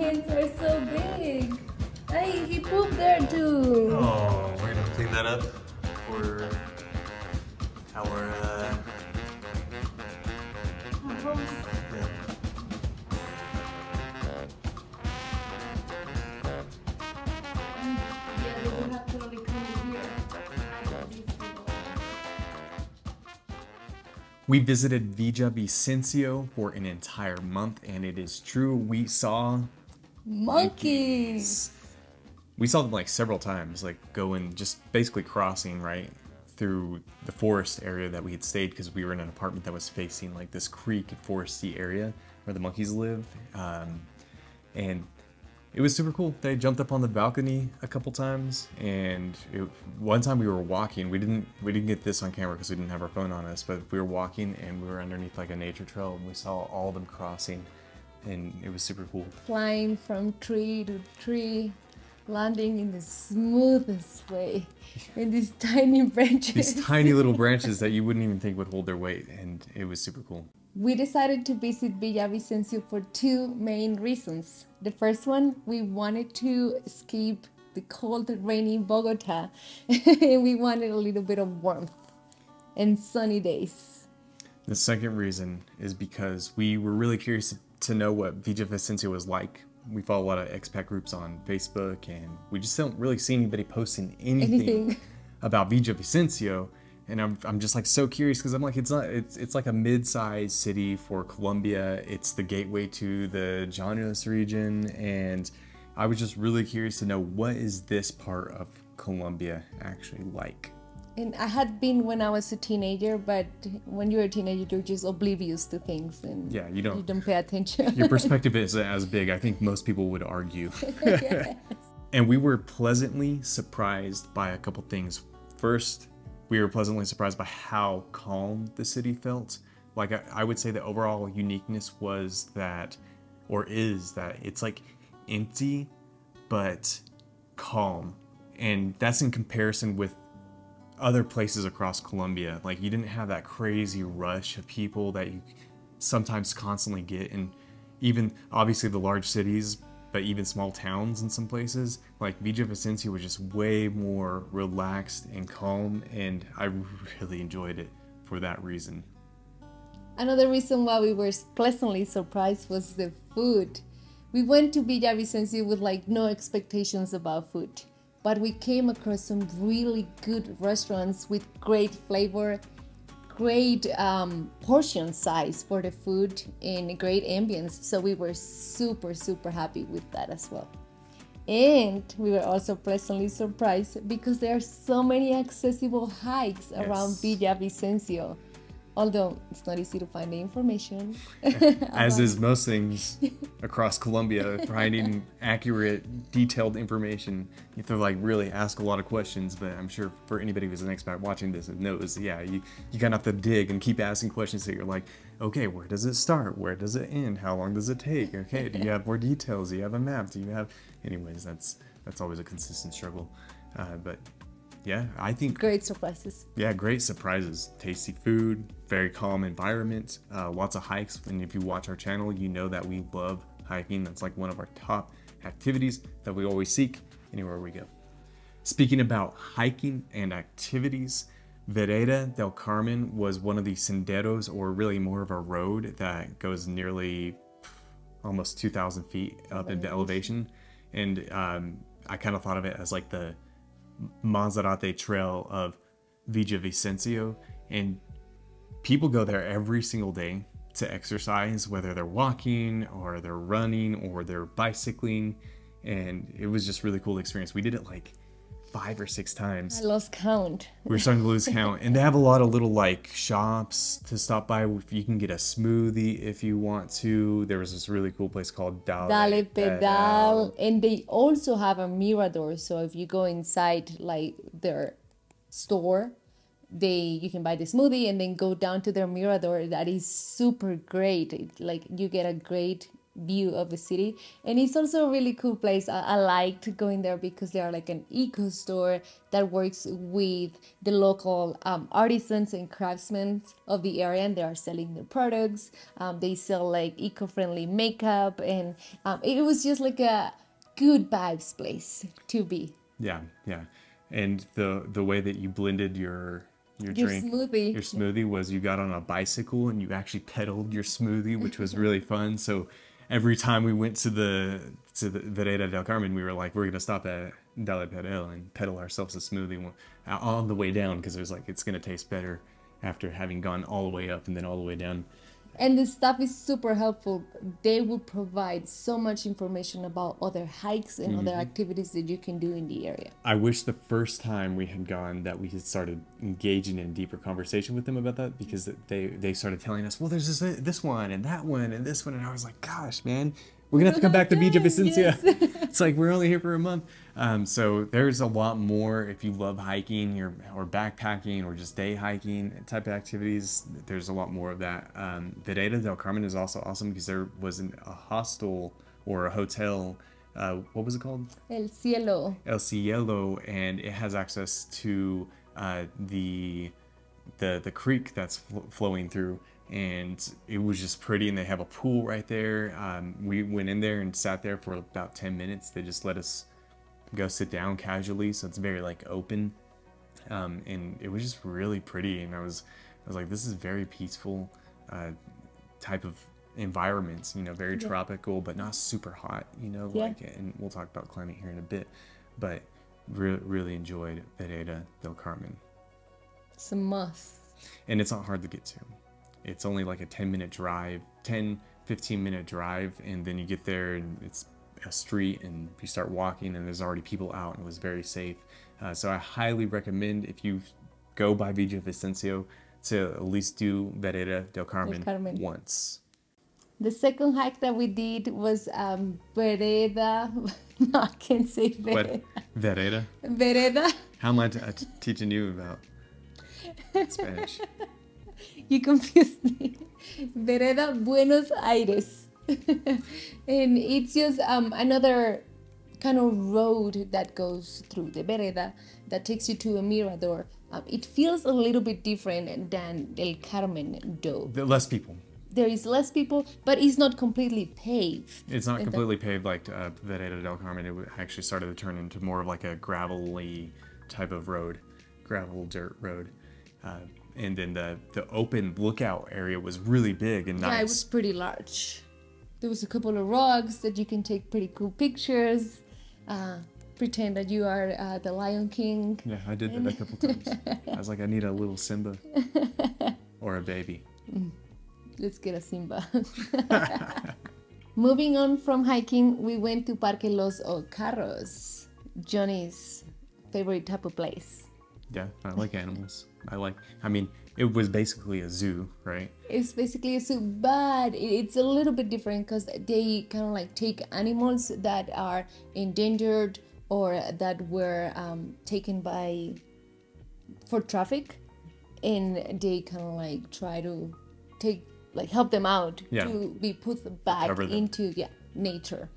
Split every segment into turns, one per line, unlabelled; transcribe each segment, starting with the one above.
hands are so big. Hey, he pooped there too.
Oh, we're gonna clean that up for our We visited Villa Vicencio for an entire month, and it is true, we saw
monkeys.
We saw them like several times, like going, just basically crossing right through the forest area that we had stayed, because we were in an apartment that was facing like this creek foresty area where the monkeys live. And it was super cool. They jumped up on the balcony a couple times, and one time we were walking. We didn't get this on camera because we didn't have our phone on us, but we were walking and we were underneath like a nature trail, and we saw all of them crossing, and it was super cool.
Flying from tree to tree, landing in the smoothest way in these tiny branches.
These tiny little branches that you wouldn't even think would hold their weight, and it was super cool.
We decided to visit Villa Vicencio for two main reasons. The first one, we wanted to escape the cold, rainy Bogota. We wanted a little bit of warmth and sunny days.
The second reason is because we were really curious to know what Villa Vicencio was like. We follow a lot of expat groups on Facebook, and we just don't really see anybody posting anything about Villa Vicencio. And I'm just like so curious, because I'm like, it's like a mid-sized city for Colombia. It's the gateway to the Llanos region, and I was just really curious to know, what is this part of Colombia actually like?
And I had been when I was a teenager, but when you're a teenager, you're just oblivious to things, and
yeah, you don't
pay attention.
Your perspective is as big. I think most people would argue.
Yes.
And we were pleasantly surprised by a couple things. First, we were pleasantly surprised by how calm the city felt. Like, I would say the overall uniqueness was that, or is that, it's like empty but calm. And that's in comparison with other places across Colombia. Like, you didn't have that crazy rush of people that you sometimes constantly get in even obviously the large cities, but even small towns in some places. Like, Villa Vicencio was just way more relaxed and calm, and I really enjoyed it for that reason.
Another reason why we were pleasantly surprised was the food. We went to Villa Vicencio with like no expectations about food, but we came across some really good restaurants with great flavor, great portion size for the food, and great ambience. So we were super happy with that as well. And we were also pleasantly surprised because there are so many accessible hikes around Villa Vicencio. Although it's not easy to find the information.
As is most things across Colombia, finding accurate, detailed information, you have to like really ask a lot of questions. But I'm sure for anybody who's an expat watching this, it knows, yeah, you kind of have to dig and keep asking questions that you're like, okay, where does it start? Where does it end? How long does it take? Okay, do you have more details? Do you have a map? Do you have... Anyways, that's always a consistent struggle. But yeah, I think...
Great surprises.
Yeah, great surprises. Tasty food, very calm environment, lots of hikes. And if you watch our channel, you know that we love hiking. That's like one of our top activities that we always seek anywhere we go. Speaking about hiking and activities, Vereda del Carmen was one of the senderos, or really more of a road that goes nearly almost 2,000 feet up into elevation. And I kind of thought of it as like the Monserrate Trail of Villa Vicencio, and people go there every single day to exercise, whether they're walking or they're running or they're bicycling, and it was just really cool experience. We did it like 5 or 6 times.
I lost count.
We're starting to lose count. And they have a lot of little like shops to stop by. You can get a smoothie if you want to. There was this really cool place called
Dale Pedal. And they also have a mirador. So if you go inside like their store, you can buy the smoothie and then go down to their mirador. That is super great. Like, you get a great view of the city. And it's also a really cool place. I liked going there because they are like an eco store that works with the local artisans and craftsmen of the area, and they are selling their products. They sell like eco-friendly makeup, and it was just like a good vibes place to be.
Yeah, yeah. And the way that you blended your drink,
smoothie.
your smoothie was you got on a bicycle and you actually pedaled your smoothie, which was really fun. So every time we went to the Vereda del Carmen, we were like, we're gonna stop at Dale Pedal and pedal ourselves a smoothie on the way down, because it was like it's gonna taste better after having gone all the way up and then all the way down.
And the staff is super helpful. They will provide so much information about other hikes and other activities that you can do in the area.
I wish the first time we had gone that we had started engaging in deeper conversation with them about that, because they started telling us, well, there's this one and that one and this one. And I was like, gosh, man, we're going to have to come back to Villa Vicencia. Yes. It's like we're only here for a month. So there's a lot more if you love hiking or backpacking or just day hiking type of activities. There's a lot more of that. Vereda del Carmen is also awesome because there wasn't a hostel or a hotel. What was it called?
El Cielo.
El Cielo, and it has access to the creek that's flowing through. And it was just pretty, and they have a pool right there. We went in there and sat there for about 10 minutes. They just let us go sit down casually, so it's very like open, and it was just really pretty. And I was like, this is very peaceful type of environments, very tropical but not super hot, like, and we'll talk about climate here in a bit, but really enjoyed Vereda del Carmen.
It's a must.
And it's not hard to get to. It's only like a 10-minute drive, 10-15-minute drive, and then you get there and it's a street and you start walking and there's already people out, and it was very safe. So I highly recommend, if you go by Villa Vicencia, to at least do Vereda del Carmen once.
The second hike that we did was Vereda. No, I can't say Vereda.
What? Vereda?
Vereda.
How am I teaching you about Spanish?
You confused me. Vereda Buenos Aires. And it's just another kind of road that goes through the Vereda that takes you to a mirador. It feels a little bit different than El Carmen, though.
Less people.
There is less people, but it's not completely paved.
It's not completely paved like Vereda del Carmen. It actually started to turn into more of like a gravelly type of road, gravel dirt road. And then the open lookout area was really big and nice.
Yeah, it was pretty large. There was a couple of rocks that you can take pretty cool pictures. Pretend that you are the Lion King.
Yeah, I did that a couple times. I was like, I need a little Simba or a baby.
Let's get a Simba. Moving on from hiking, we went to Parque Los Carros, Johnny's favorite type of place.
Yeah, I like animals. I mean, it was basically a zoo, right?
It's basically a zoo, but it's a little bit different because they kind of like take animals that are endangered or that were taken for traffic, and they kind of like try to help them out to be put back into nature.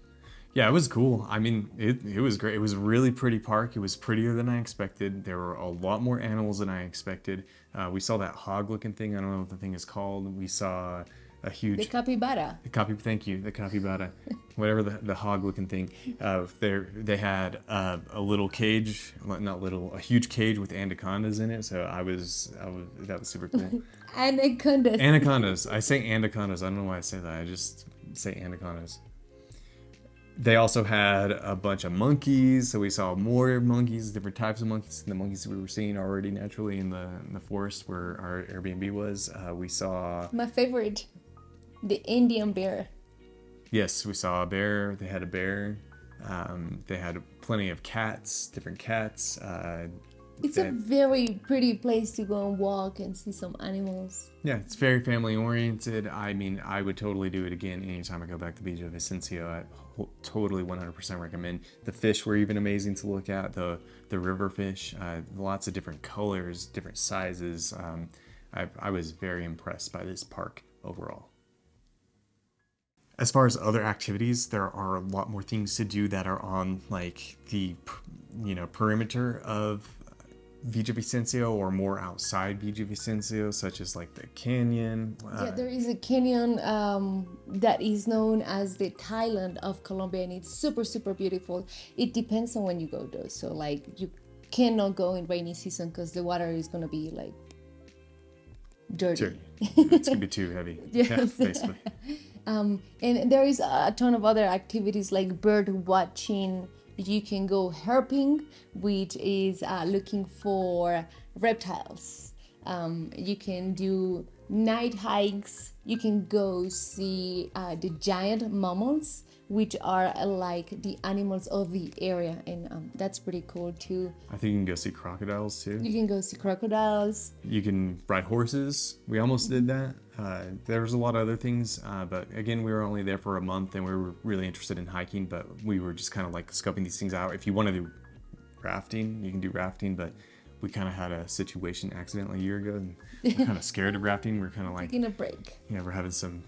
Yeah, it was cool. I mean, it was great. It was a really pretty park. It was prettier than I expected. There were a lot more animals than I expected. We saw that hog-looking thing. I don't know what the thing is called. We saw a huge...
The capybara.
Thank you, the capybara. Whatever the hog-looking thing. They had a little cage, not little, a huge cage with anacondas in it. So that was super cool.
Anacondas.
Anacondas. I say anacondas. I don't know why I say that. I just say anacondas. They also had a bunch of monkeys, so we saw more monkeys, different types of monkeys than the monkeys we were seeing already naturally in the forest where our Airbnb was. We saw...
My favorite, the Indian bear.
Yes, we saw a bear. They had a bear. They had plenty of cats, different cats.
It's a very pretty place to go and walk and see some animals.
Yeah, it's very family oriented. I mean, I would totally do it again anytime I go back to Villa Vicencia. I totally 100% recommend. The fish were even amazing to look at. The river fish, lots of different colors, different sizes. I was very impressed by this park overall. As far as other activities, there are a lot more things to do that are on like the, perimeter of Villavicencio or more outside Villavicencio, such as like the canyon.
Yeah, there is a canyon that is known as the Thailand of Colombia, and it's super, super beautiful. It depends on when you go though. So like you cannot go in rainy season because the water is gonna be like dirty.
It's gonna be too heavy.
Yes.
Yeah, basically.
And there is a ton of other activities like bird watching. You can go herping, which is looking for reptiles. You can do night hikes. You can go see the giant mammals, which are like the animals of the area, and that's pretty cool too.
I think you can go see crocodiles too.
You can go see crocodiles.
You can ride horses. We almost did that. There was a lot of other things, but again, we were only there for a month and we were really interested in hiking, but we were just kind of like scoping these things out. If you want to do rafting, you can do rafting, but we kind of had a situation accidentally a year ago and we're kind of scared of rafting. We're kind of like
taking a break.
Yeah, we're having some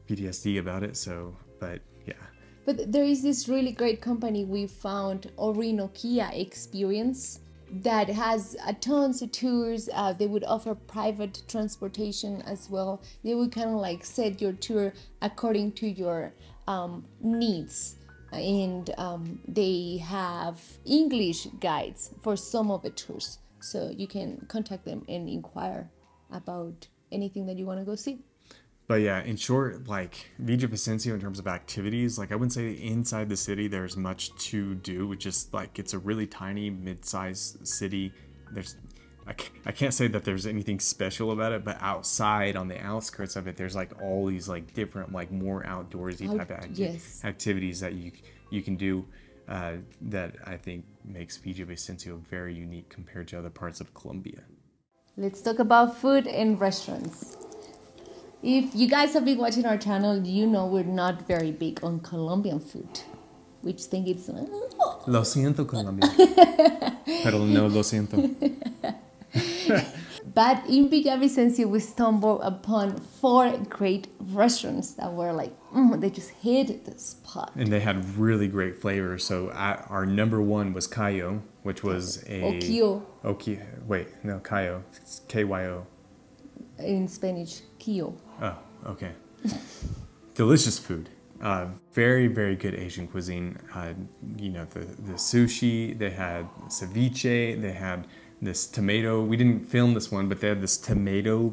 PTSD about it. So, but yeah.
But there is this really great company we found, Orinoquia Experience, that has tons of tours. They would offer private transportation as well. They would kind of like set your tour according to your needs. And they have English guides for some of the tours. So you can contact them and inquire about anything that you want to go see.
But yeah, in short, like Villavicencio in terms of activities, like I wouldn't say inside the city there's much to do. It's just like it's a really tiny, mid-sized city. I can't say that there's anything special about it, but outside on the outskirts of it, there's like all these like different, like more outdoorsy type of activities that you can do that I think makes Villavicencio very unique compared to other parts of Colombia.
Let's talk about food and restaurants. If you guys have been watching our channel, you know we're not very big on Colombian food. We just think it's...
Lo siento, Colombia. Pero no lo siento.
But in Villavicencio, we stumbled upon 4 great restaurants that were like, they just hit the spot.
And they had really great flavors. So our number 1 was Cayo, which was a...
Okio.
Wait, no, Cayo. It's Kyo.
In Spanish, Kyo.
Oh, okay. Delicious food. Very, very good Asian cuisine. The sushi, they had ceviche, they had this tomato. We didn't film this one, but they had this tomato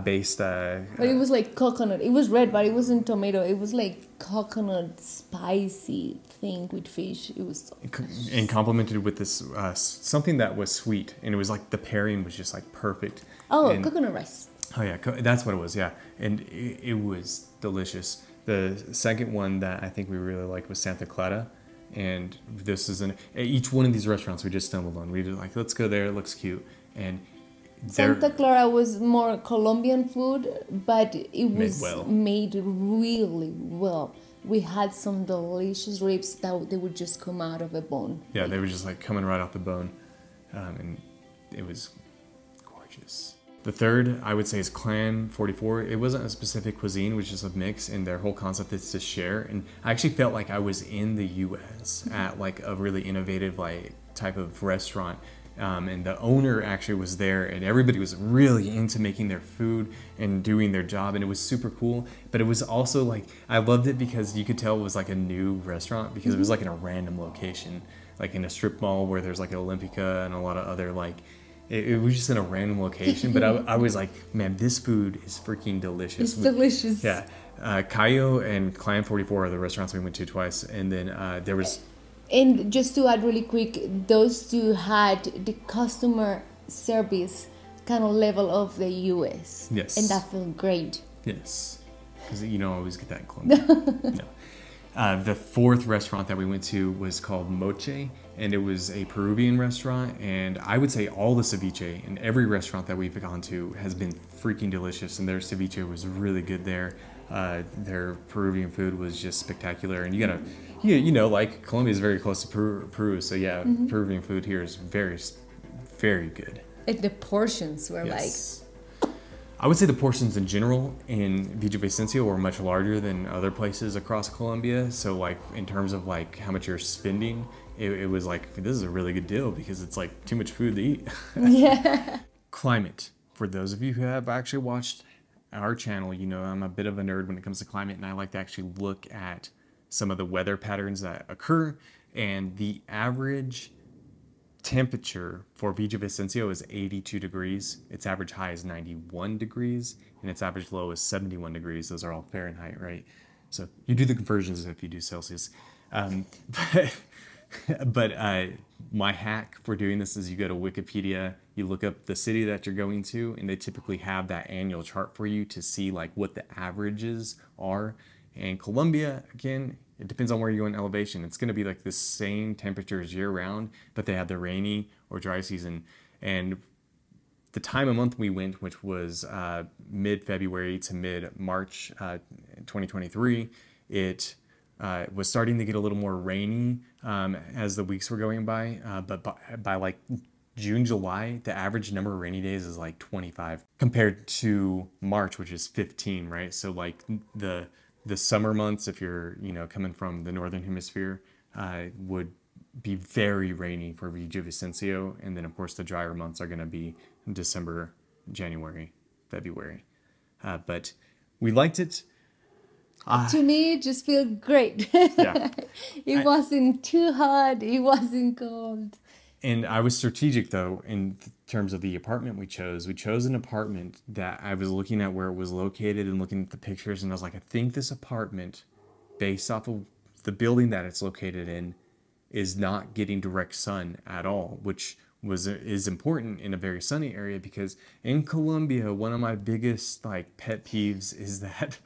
based.
But it was like coconut. It was red, but it wasn't tomato. It was like coconut spicy thing with fish. It was so
and complemented with this something that was sweet, and it was like the pairing was just like perfect.
Oh,
and,
coconut rice.
Oh yeah, that's what it was. Yeah, and it was delicious. The second one that I think we really liked was Santa Clara. And this is each one of these restaurants we just stumbled on. We were like, let's go there. It looks cute. And
Santa Clara was more Colombian food, but it was made really well. We had some delicious ribs that they would just come out of a bone.
Yeah, they were just like coming right off the bone. And it was gorgeous. The third, I would say, is Clan 44. It wasn't a specific cuisine, it was just a mix, and their whole concept is to share. And I actually felt like I was in the U.S. at like a really innovative type of restaurant. And the owner actually was there, and everybody was really into making their food and doing their job, and it was super cool. But it was also like, I loved it because you could tell it was like a new restaurant because it was like in a random location, like in a strip mall where there's like an Olympica and a lot of other it was just in a random location, but I was like, man, this food is freaking delicious.
It's delicious.
Yeah. Cayo and Clan 44 are the restaurants we went to twice. And then there was...
And just to add really quick, those two had the customer service kind of level of the US.
Yes.
And that felt great.
Yes. Because you don't always get that in Colombia. No. The fourth restaurant that we went to was called Moche, and it was a Peruvian restaurant. And I would say all the ceviche in every restaurant that we've gone to has been freaking delicious, and their ceviche was really good there. Their Peruvian food was just spectacular, and you gotta, like Colombia is very close to Peru, so yeah, Peruvian food here is very, very good.
And the portions were
I would say the portions in general in Villavicencio were much larger than other places across Colombia. So like in terms of like how much you're spending, it was like, this is a really good deal because it's like too much food to eat.
Yeah.
Climate. For those of you who have actually watched our channel, you know I'm a bit of a nerd when it comes to climate, and I like to actually look at some of the weather patterns that occur, and the average temperature for Villavicencio is 82 degrees. Its average high is 91 degrees, and its average low is 71 degrees. Those are all Fahrenheit, right? So you do the conversions if you do Celsius. Um, but my hack for doing this is you go to Wikipedia, you look up the city that you're going to, and they typically have that annual chart for you to see like what the averages are. And Colombia, again, it depends on where you go in elevation. It's going to be like the same temperatures year round, but they have the rainy or dry season. And the time of month we went, which was mid-February to mid-March 2023, it was starting to get a little more rainy as the weeks were going by. But by like June, July, the average number of rainy days is like 25 compared to March, which is 15, right? So like the summer months, if you're, you know, coming from the northern hemisphere, would be very rainy for Villavicencio, and then of course the drier months are going to be December, January, February. But we liked it.
To me, it just felt great.
Yeah.
It wasn't too hot. It wasn't cold.
And I was strategic though in terms of the apartment we chose. We chose an apartment that I was looking at where it was located and looking at the pictures, and I was like, I think this apartment, based off of the building that it's located in, is not getting direct sun at all, which is important in a very sunny area, because in Colombia, one of my biggest like pet peeves is that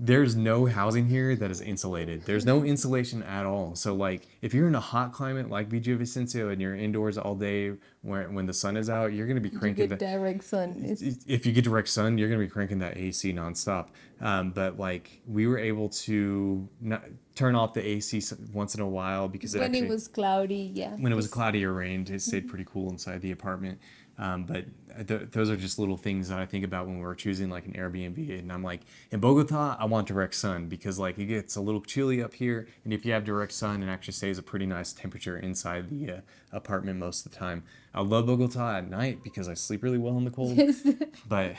there's no housing here that is insulated. There's no insulation at all. So like if you're in a hot climate like Villavicencio and you're indoors all day when the sun is out, you're going to be cranking
direct sun.
If you get direct sun, you're going to be cranking that AC nonstop. But like we were able to turn off the AC once in a while because
when it was cloudy, yeah.
When it was cloudy or rained, it stayed pretty cool inside the apartment. But those are just little things that I think about when we're choosing like an Airbnb. And I'm like, in Bogota, I want direct sun because like it gets a little chilly up here. And if you have direct sun, it actually stays a pretty nice temperature inside the apartment most of the time. I love Bogota at night because I sleep really well in the cold. But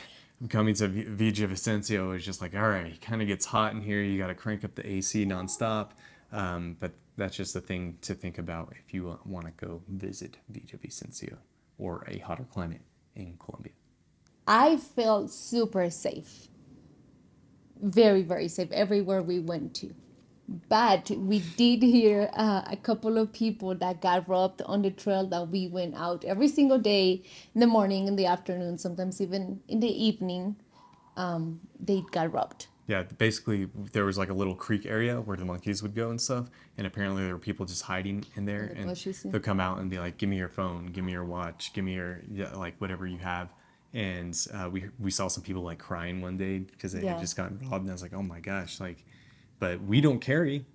coming to Villavicencio is just like, all right, it kind of gets hot in here. You got to crank up the AC nonstop. But that's just a thing to think about if you want to go visit Villavicencio or a hotter climate in Colombia.
I felt super safe. Very, very safe everywhere we went to. But we did hear a couple of people that got robbed on the trail that we went out every single day, in the morning, in the afternoon, sometimes even in the evening. They got robbed.
Yeah, basically there was like a little creek area where the monkeys would go and stuff, and apparently there were people just hiding in there, and they'll come out and be like, give me your phone, give me your watch, give me your, like whatever you have. And we saw some people like crying one day because they had just gotten robbed, and I was like, oh my gosh, like, but we don't carry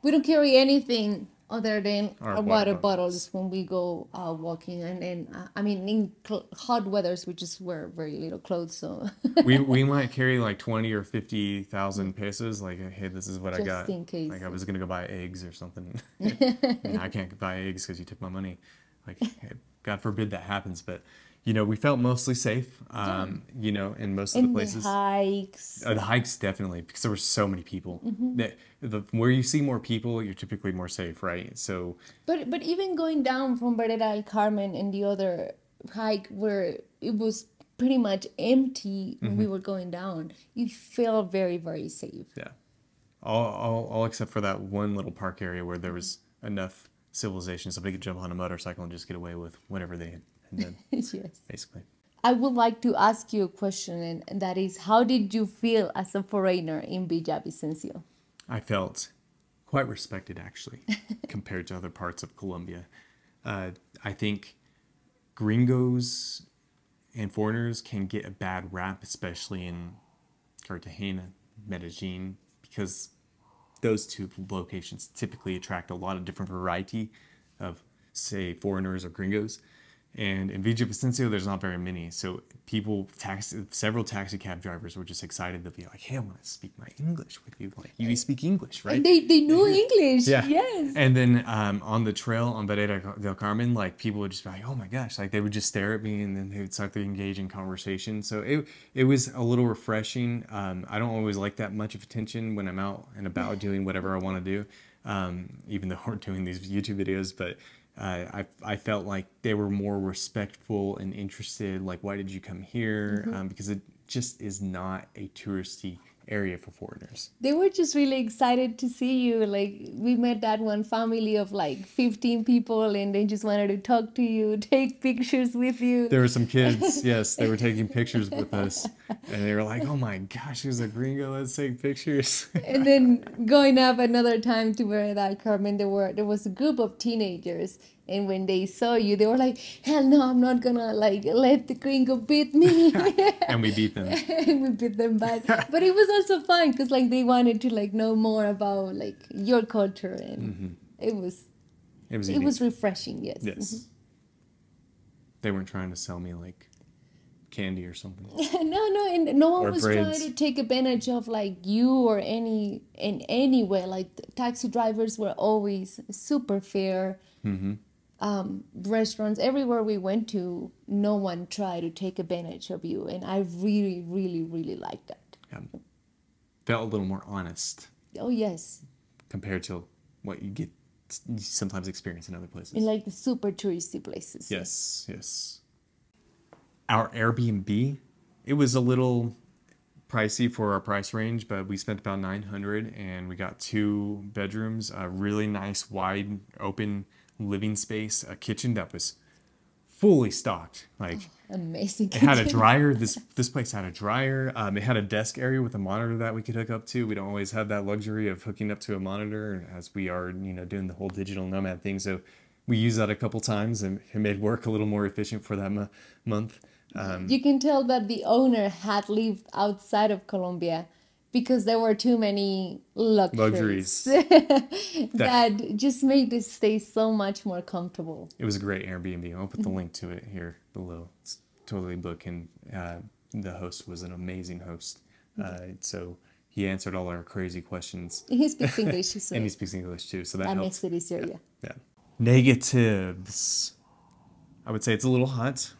anything other than our water bottles when we go walking, and I mean in hot weathers we just wear very little clothes, so
we might carry like 20 or 50,000 pesos, like, hey, this is what I got,
in case.
like I was gonna go buy eggs or something. And I can't buy eggs because you took my money, like God forbid that happens. But you know, we felt mostly safe, you know, in most of the places.
The
hikes definitely, because there were so many people. Where you see more people, you're typically more safe, right? So,
but even going down from Vereda del Carmen and the other hike where it was pretty much empty when we were going down, you feel very, very safe.
Yeah, all except for that one little park area where there was enough civilization, somebody could jump on a motorcycle and just get away with whatever they had done.
Yes.
Basically.
I would like to ask you a question, and that is, how did you feel as a foreigner in Villavicencio?
I felt quite respected, actually, compared to other parts of Colombia. I think gringos and foreigners can get a bad rap, especially in Cartagena, Medellin, because those two locations typically attract a lot of different variety of, say, foreigners or gringos. And in Villavicencio, there's not very many. So several taxi cab drivers were just excited to be like, hey, I want to speak my English with you. Like, you speak English, right?
And they know English.
Yeah.
Yes.
And then on the trail on Vereda del Carmen, like people would just be like, oh my gosh, like they would just stare at me and then they would start to engage in conversation. So it was a little refreshing. I don't always like that much of attention when I'm out and about doing whatever I want to do, even though we're doing these YouTube videos. But I felt like they were more respectful and interested. Like, why did you come here? Because it just is not a touristy area for foreigners.
They were just really excited to see you. Like, we met that one family of like 15 people and they just wanted to talk to you, take pictures with you.
There were some kids, yes, they were taking pictures with us. And they were like, oh my gosh, there's a gringo, let's take pictures.
And then going up another time to where that Carmen, there was a group of teenagers. And when they saw you, they were like, hell no, I'm not gonna like let the gringo beat me.
And we beat them.
And we beat them bad. But it was also fun because like they wanted to like know more about like your culture, and it was refreshing. Yes.
Yes. They weren't trying to sell me like candy or something.
No, and no one
Or
was
braids.
trying to take advantage of like you or in any way. Like taxi drivers were always super fair. Restaurants, everywhere we went to, no one tried to take advantage of you, and I really, really, really liked that.
Felt a little more honest
Oh yes,
compared to what you sometimes experience in other places.
in like the super touristy places.
Yes. Our Airbnb, it was a little pricey for our price range, but we spent about $900 and we got 2 bedrooms, a really nice wide open living space, a kitchen that was fully stocked. Like,
Amazing.
it had a dryer. This place had a dryer. It had a desk area with a monitor that we could hook up to. We don't always have that luxury of hooking up to a monitor as we are, doing the whole digital nomad thing. So we used that a couple times and it made work a little more efficient for that month.
You can tell that the owner had lived outside of Colombia because there were too many luxuries. That just made this stay so much more comfortable.
It was a great Airbnb. I'll put the link to it here below. It's totally booked, and the host was an amazing host. So he answered all our crazy questions.
He speaks English, so
And he speaks English too, so that
that
helps.
makes it easier. Yeah.
Negatives. I would say it's a little hot.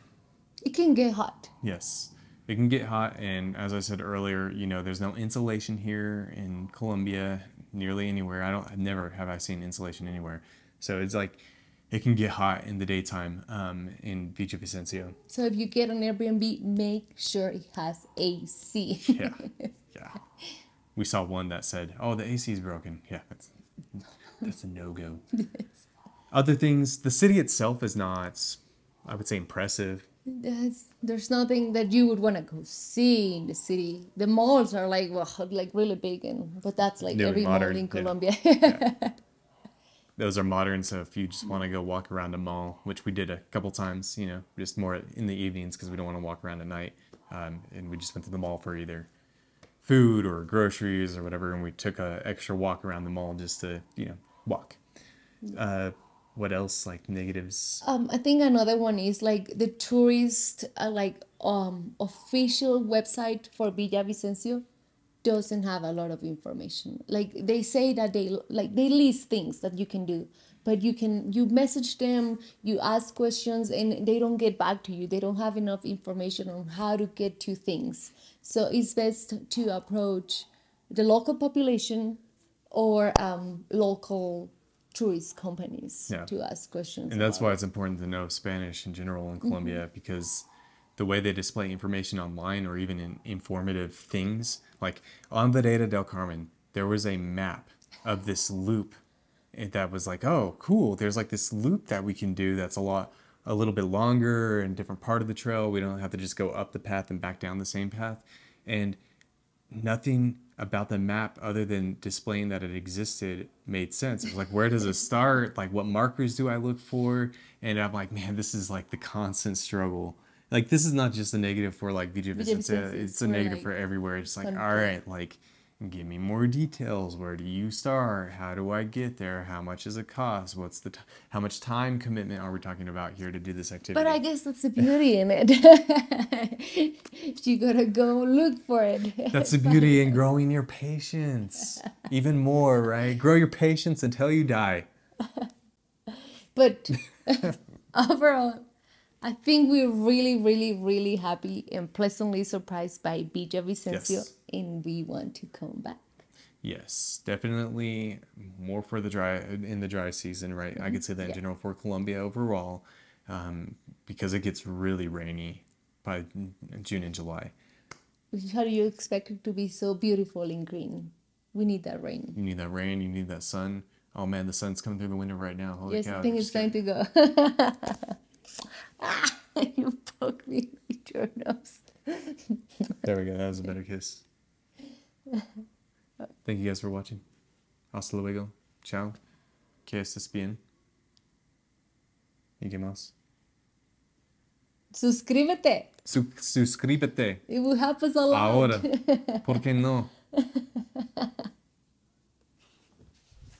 It can get hot.
Yes, it can get hot, and as I said earlier, there's no insulation here in Colombia, nearly anywhere. Never have I seen insulation anywhere. So it's like, it can get hot in the daytime in Villavicencio.
So if you get an Airbnb, make sure it has AC.
Yeah. We saw one that said, oh, the AC is broken. Yeah, that's a no-go.
Yes.
Other things, the city itself is not, I would say, impressive.
There's nothing that you would want to go see in the city. The malls are like really big, but that's like
They're
every
modern,
mall in
yeah.
Colombia.
Those are modern, so if you just want to go walk around a mall, which we did a couple times, just more in the evenings because we don't want to walk around at night, and we just went to the mall for either food or groceries or whatever, and we took a extra walk around the mall just to, walk. What else, like negatives?
I think another one is like the tourist official website for Villavicencio doesn't have a lot of information. Like they say that they list things that you can do, but you message them, you ask questions, and they don't get back to you. They don't have enough information on how to get to things. So it's best to approach the local population or local tourist companies to ask questions.
And that's why it's important to know Spanish in general in Colombia, because the way they display information online or even in informative things, like on Vereda del Carmen, there was a map of this loop that was like, oh, cool. There's like this loop that we can do that's a little bit longer and different part of the trail. We don't have to just go up the path and back down the same path. And nothing about the map other than displaying that it existed made sense. It was like, where does it start? Like, what markers do I look for? And I'm like, man, this is like the constant struggle. Like, this is not just a negative for like Villavicencio, it's a negative for everywhere. It's like, all right, like, Give me more details. Where do you start? How do I get there? How much does it cost? How much time commitment are we talking about here to do this activity?
But I guess that's the beauty in it. You gotta go look for it.
That's the beauty in growing your patience. Even more, right? Grow your patience until you die.
But overall, I think we're really, really, really happy and pleasantly surprised by Villa Vicencio,
Yes.
and we want to come back.
Yes, definitely more for the dry season, right? I could say that in
Yeah.
general for Colombia overall, because it gets really rainy by June and July.
How do you expect it to be so beautiful in green? We need that rain.
You need that rain, you need that sun. Oh man, the sun's coming through the window right now. Holy
Yes,
cow!
I think
Just
it's time to go. You poked me with your nose.
there we go. That was a better kiss. Thank you guys for watching. Hasta luego. Ciao. Que estés bien. ¿Y qué más?
Suscríbete.
Suscríbete.
It will help us a lot.
Ahora. ¿Por qué no?